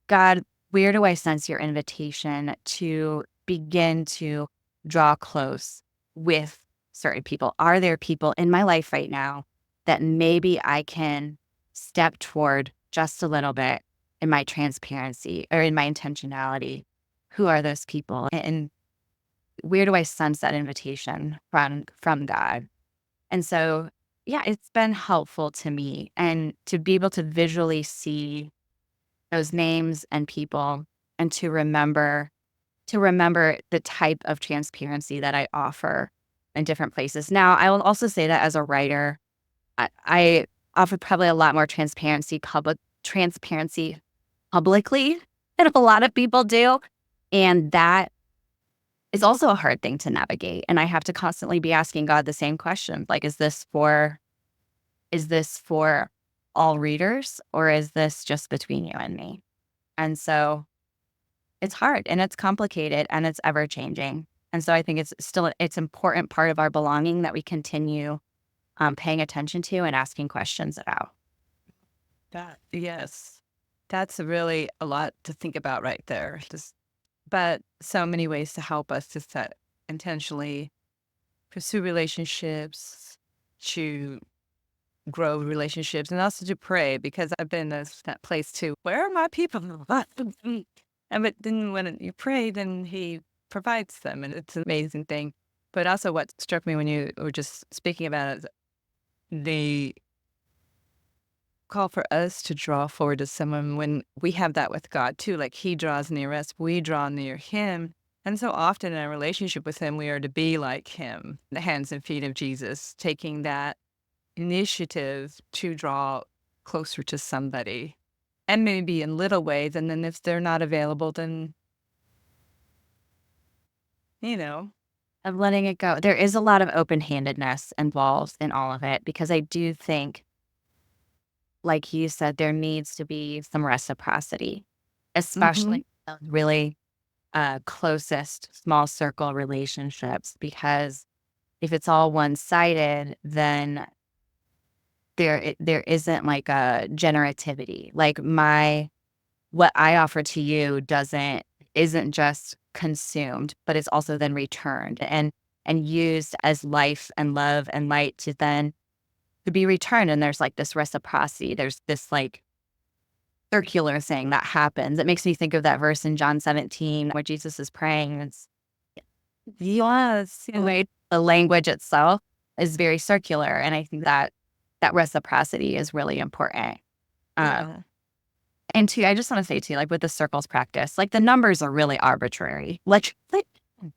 God, where do I sense your invitation to begin to draw close with certain people? Are there people in my life right now that maybe I can step toward just a little bit in my transparency or in my intentionality? Who are those people? And where do I sense that invitation from God? And so, yeah, it's been helpful to me and to be able to visually see those names and people and to remember the type of transparency that I offer in different places. Now, I will also say that as a writer, I offer probably a lot more transparency publicly than a lot of people do. And that is also a hard thing to navigate. And I have to constantly be asking God the same question. Like, is this for all readers or is this just between you and me? And so it's hard and it's complicated and it's ever changing. And so I think it's important part of our belonging that we continue paying attention to and asking questions about. Yes. That's really a lot to think about right there. Just, but so many ways to help us to set intentionally pursue relationships, to grow relationships, and also to pray because I've been in that place too. Where are my people? And but then when you pray, then he provides them, and it's an amazing thing. But also, what struck me when you were just speaking about it is the call for us to draw forward to someone when we have that with God too. Like he draws near us, we draw near him. And so often in a relationship with him, we are to be like him, the hands and feet of Jesus, taking that initiative to draw closer to somebody and maybe in little ways. And then if they're not available, then, you know, Of letting it go. There is a lot of open-handedness involved in all of it because I do think, like you said, there needs to be some reciprocity, hmm especially those really closest small circle relationships. Because if it's all one-sided, then there isn't like a generativity. Like what I offer to you isn't just consumed, but it's also then returned and used as life and love and light to be returned. And there's like this reciprocity. There's this like circular thing that happens. It makes me think of that verse in John 17 where Jesus is praying. It's yes, the yeah, way the language itself is very circular. And I think that reciprocity is really important. Uh, yeah, and two, I just want to say too, like with the circles practice, like the numbers are really arbitrary. Like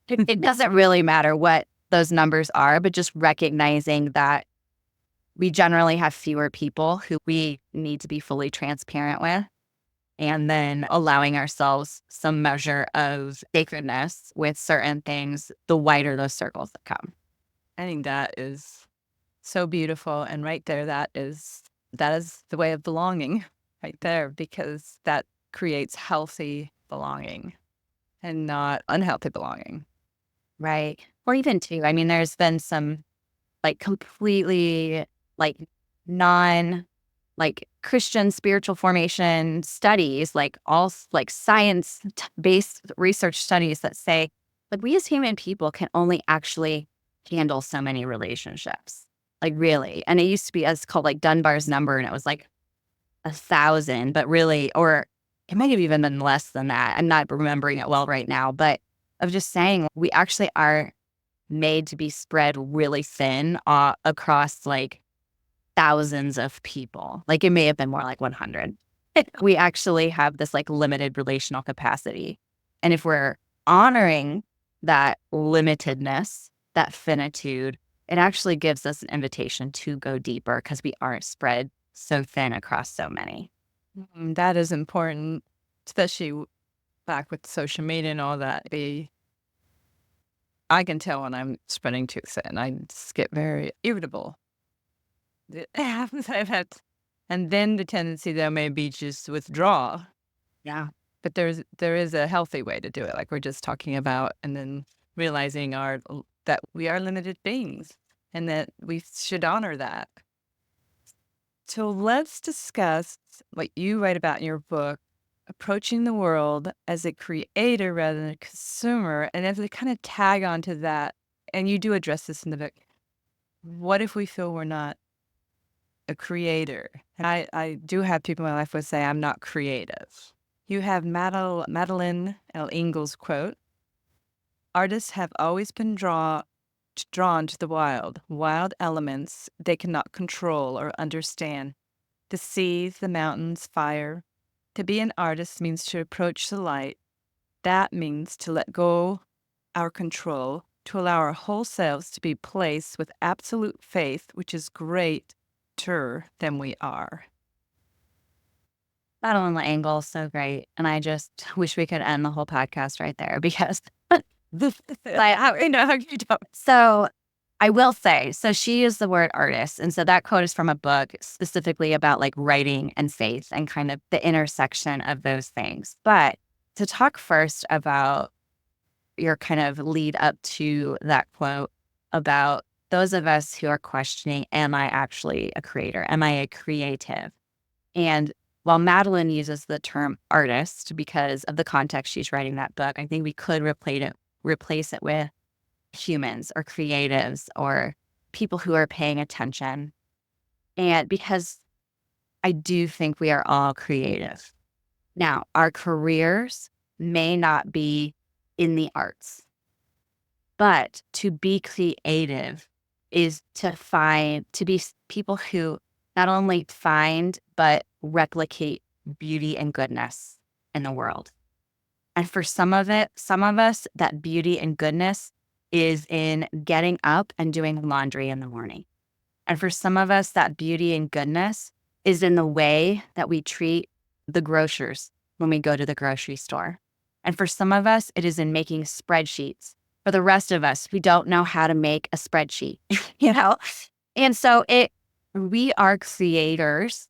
it doesn't really matter what those numbers are, but just recognizing that we generally have fewer people who we need to be fully transparent with. And then allowing ourselves some measure of sacredness with certain things, the wider those circles that come. I think that is so beautiful. And right there, that is the way of belonging right there, because that creates healthy belonging and not unhealthy belonging. Right. Or even two, I mean, there's been some like completely like non like Christian spiritual formation studies, like like science based research studies that say like we as human people can only actually handle so many relationships. Like really. And it used to be as called like Dunbar's number. And it was like 1,000, but really, or it might have even been less than that. I'm not remembering it well right now, but of just saying we actually are made to be spread really thin across like thousands of people. Like it may have been more like 100. We actually have this like limited relational capacity. And if we're honoring that limitedness, that finitude, it actually gives us an invitation to go deeper because we aren't spread so thin across so many. That is important, especially back with social media and all that. I can tell when I'm spreading too thin. I just get very irritable. It happens. I've had, and then the tendency there may be just withdraw. Yeah. But there is a healthy way to do it, like we're just talking about, and then realizing that we are limited beings, and that we should honor that. So let's discuss what you write about in your book, approaching the world as a creator rather than a consumer. And as we kind of tag onto that, and you do address this in the book, what if we feel we're not a creator? And I do have people in my life who say, I'm not creative. You have Madeline L. Ingles quote, artists have always been drawn to the wild elements they cannot control or understand. The seas, the mountains, fire. To be an artist means to approach the light. That means to let go our control, to allow our whole selves to be placed with absolute faith, which is greater than we are. That on the angle is so great. And I just wish we could end the whole podcast right there because How, how you don't. so I will say, so she used the word artist. And so that quote is from a book specifically about like writing and faith and kind of the intersection of those things. But to talk first about your kind of lead up to that quote about those of us who are questioning, am I actually a creator? Am I a creative? And while Madeline uses the term artist because of the context she's writing that book, I think we could replace it with humans or creatives or people who are paying attention. And because I do think we are all creative. Now, our careers may not be in the arts, but to be creative is to be people who not only find, but replicate beauty and goodness in the world. And for some of us, that beauty and goodness is in getting up and doing laundry in the morning. And for some of us, that beauty and goodness is in the way that we treat the grocers when we go to the grocery store. And for some of us, it is in making spreadsheets. For the rest of us, we don't know how to make a spreadsheet, you know? And so we are creators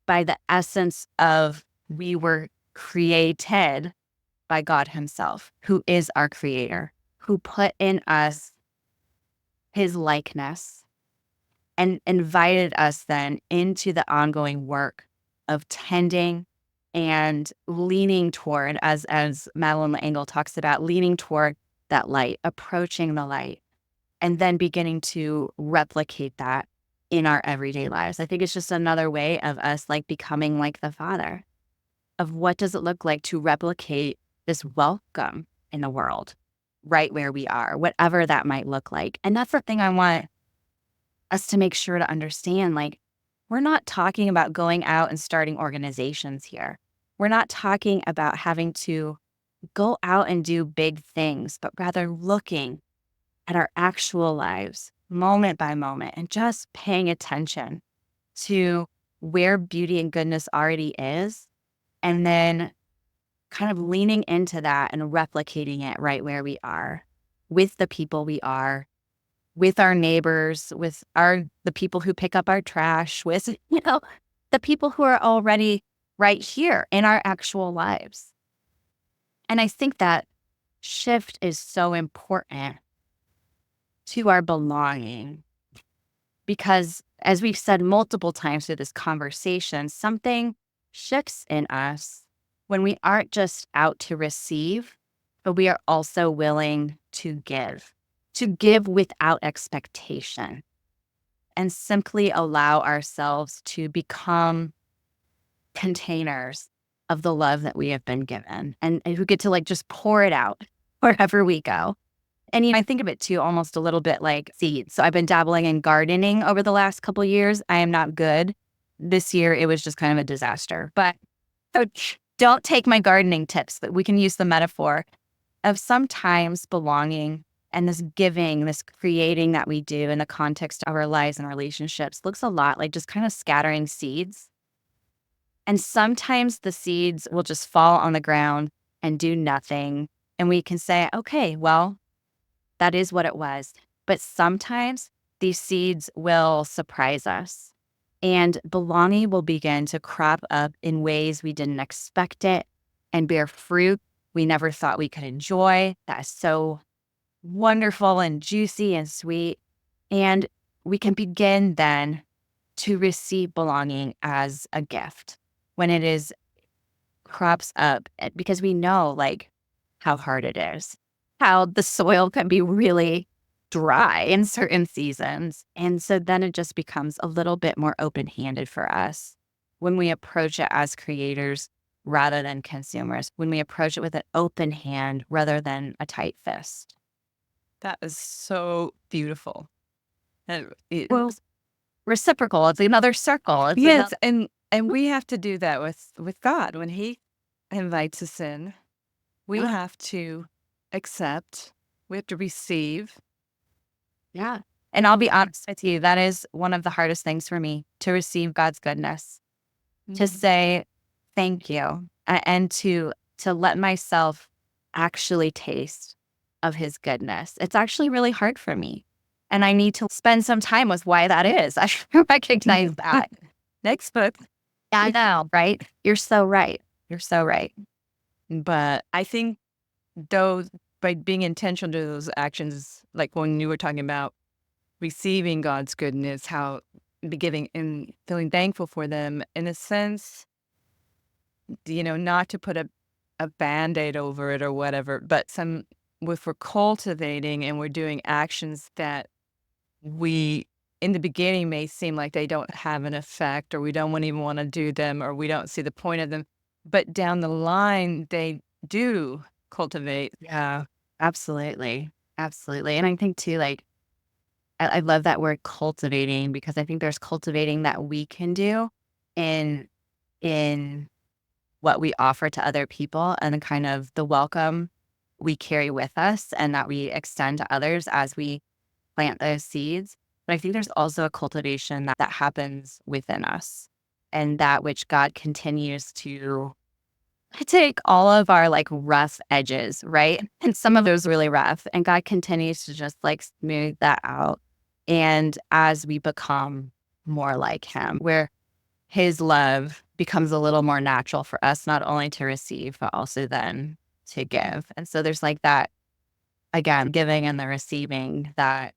by the essence of we were created by God himself, who is our creator, who put in us his likeness and invited us then into the ongoing work of tending and leaning toward, as Madeline L'Engle talks about, leaning toward that light, approaching the light, and then beginning to replicate that in our everyday lives. I think it's just another way of us like becoming like the Father, of what does it look like to replicate this welcome in the world, right where we are, whatever that might look like. And that's the thing I want us to make sure to understand. Like, we're not talking about going out and starting organizations here. We're not talking about having to go out and do big things, but rather looking at our actual lives moment by moment and just paying attention to where beauty and goodness already is, and then kind of leaning into that and replicating it right where we are with the people we are, with our neighbors, with the people who pick up our trash, with, the people who are already right here in our actual lives. And I think that shift is so important to our belonging because, as we've said multiple times through this conversation, something shifts in us when we aren't just out to receive, but we are also willing to give without expectation, and simply allow ourselves to become containers of the love that we have been given. And we get to like just pour it out wherever we go. And I think of it too almost a little bit like seeds. So I've been dabbling in gardening over the last couple of years. I am not good. This year it was just kind of a disaster. But so don't take my gardening tips, but we can use the metaphor of sometimes belonging and this giving, this creating that we do in the context of our lives and relationships looks a lot like just kind of scattering seeds. And sometimes the seeds will just fall on the ground and do nothing. And we can say, okay, well, that is what it was. But sometimes these seeds will surprise us and belonging will begin to crop up in ways we didn't expect it and bear fruit we never thought we could enjoy. That is so wonderful and juicy and sweet. And we can begin then to receive belonging as a gift when it is crops up because we know like how hard it is, how the soil can be really dry in certain seasons. And so then it just becomes a little bit more open handed for us when we approach it as creators rather than consumers, when we approach it with an open hand rather than a tight fist. That is so beautiful. And Well, reciprocal. It's another circle. It's yes, another. and we have to do that with God. When he invites us in, we Yeah. have to accept, we have to receive. Yeah. And I'll be honest with you, that is one of the hardest things for me to receive God's goodness, to Mhm. say thank you and to let myself actually taste of his goodness. It's actually really hard for me. And I need to spend some time with why that is. I recognize that. Next book. Yeah, I know, right? You're so right. You're so right. But I think those by being intentional to those actions, like when you were talking about receiving God's goodness, how be giving and feeling thankful for them, in a sense, not to put a band-aid over it or whatever, but some if we're cultivating and we're doing actions that we in the beginning may seem like they don't have an effect or we don't even want to do them or we don't see the point of them, but down the line they do cultivate. Yeah, absolutely. Absolutely. And I think too, like, I love that word cultivating because I think there's cultivating that we can do in in what we offer to other people and the kind of the welcome we carry with us and that we extend to others as we plant those seeds. But I think there's also a cultivation that happens within us and that which God continues to take all of our like rough edges, right? And some of those really rough. And God continues to just like smooth that out. And as we become more like him, where his love becomes a little more natural for us, not only to receive, but also then to give. And so there's like that, again, giving and the receiving that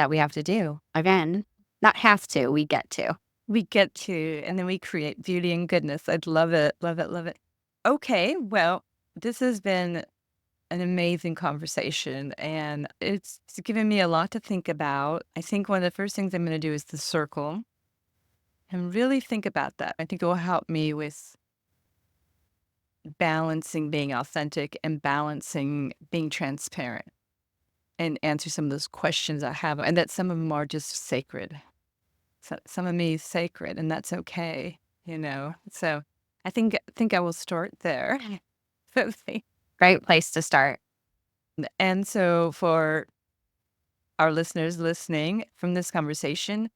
we have to do. Again, not have to, we get to. We get to, and then we create beauty and goodness. I'd love it, love it, love it. Okay, well, this has been an amazing conversation, and it's given me a lot to think about. I think one of the first things I'm going to do is the circle and really think about that. I think it will help me with balancing being authentic and balancing being transparent and answer some of those questions I have, and that some of them are just sacred. So some of me is sacred, and that's okay. So I think I will start there. Great place to start. And so for our listeners listening from this conversation,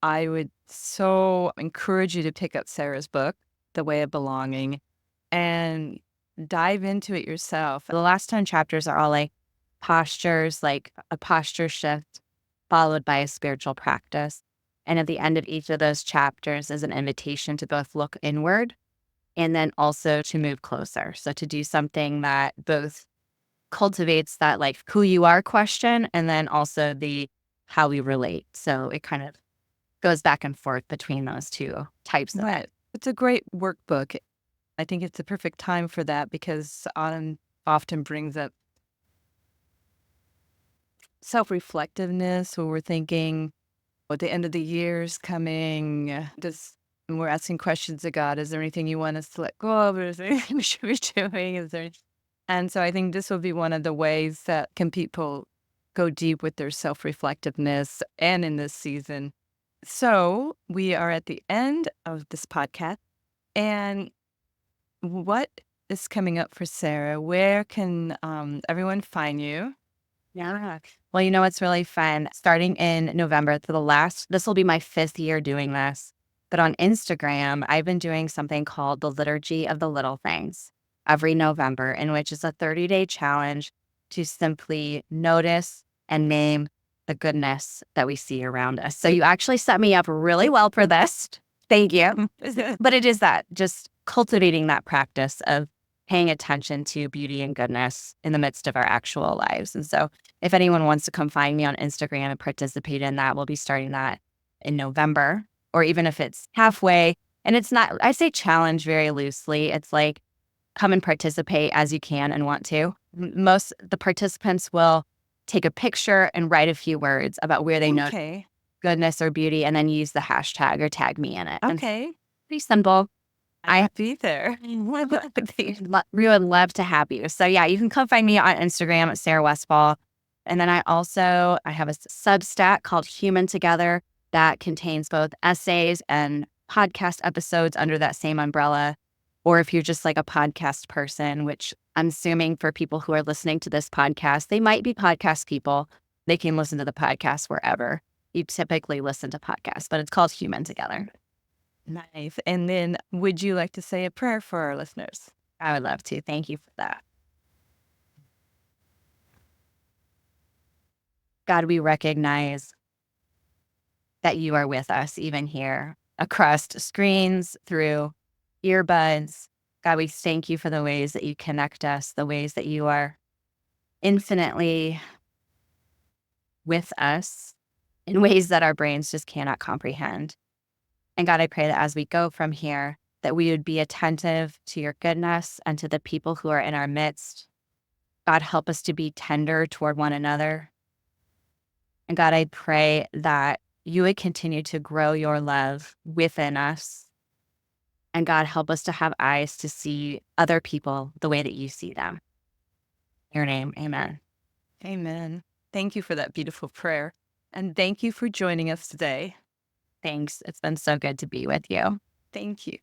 I would so encourage you to pick up Sarah's book, The Way of Belonging, and dive into it yourself. The last 10 chapters are all like postures, like a posture shift followed by a spiritual practice. And at the end of each of those chapters is an invitation to both look inward and then also to move closer. So to do something that both cultivates that like who you are question and then also the how we relate. So it kind of goes back and forth between those two types of Right. it. It's a great workbook. I think it's a perfect time for that because autumn often brings up self-reflectiveness where we're thinking, what the end of the year is coming. Does and we're asking questions of God. Is there anything you want us to let go of? Or is there anything we should be doing? And so I think this will be one of the ways that can people go deep with their self-reflectiveness and in this season. So we are at the end of this podcast. And what is coming up for Sarah? Where can everyone find you? Yeah. Well, it's really fun. Starting in November to this will be my 5th year doing this. But on Instagram, I've been doing something called the Liturgy of the Little Things every November, in which is a 30-day challenge to simply notice and name the goodness that we see around us. So you actually set me up really well for this. Thank you. But it is that, just cultivating that practice of paying attention to beauty and goodness in the midst of our actual lives. And so if anyone wants to come find me on Instagram and participate in that, we'll be starting that in November, or even if it's halfway. And it's not, I say challenge very loosely. It's like, come and participate as you can and want to. Most the participants will take a picture and write a few words about where they know Okay. goodness or beauty, and then use the hashtag or tag me in it. And Okay. pretty simple. I'll I be there. we would love to have you. So yeah, you can come find me on Instagram at Sarah Westfall. And then I have a Substack called Human Together that contains both essays and podcast episodes under that same umbrella. Or if you're just like a podcast person, which I'm assuming for people who are listening to this podcast, they might be podcast people. They can listen to the podcast wherever you typically listen to podcasts, but it's called Human Together. Nice. And then would you like to say a prayer for our listeners? I would love to. Thank you for that. God, we recognize that you are with us even here across screens, through earbuds. God, we thank you for the ways that you connect us, the ways that you are infinitely with us in ways that our brains just cannot comprehend. And God, I pray that as we go from here, that we would be attentive to your goodness and to the people who are in our midst. God, help us to be tender toward one another. And God, I pray that you would continue to grow your love within us. And God, help us to have eyes to see other people the way that you see them. In your name, amen. Amen. Thank you for that beautiful prayer. And thank you for joining us today. Thanks. It's been so good to be with you. Thank you.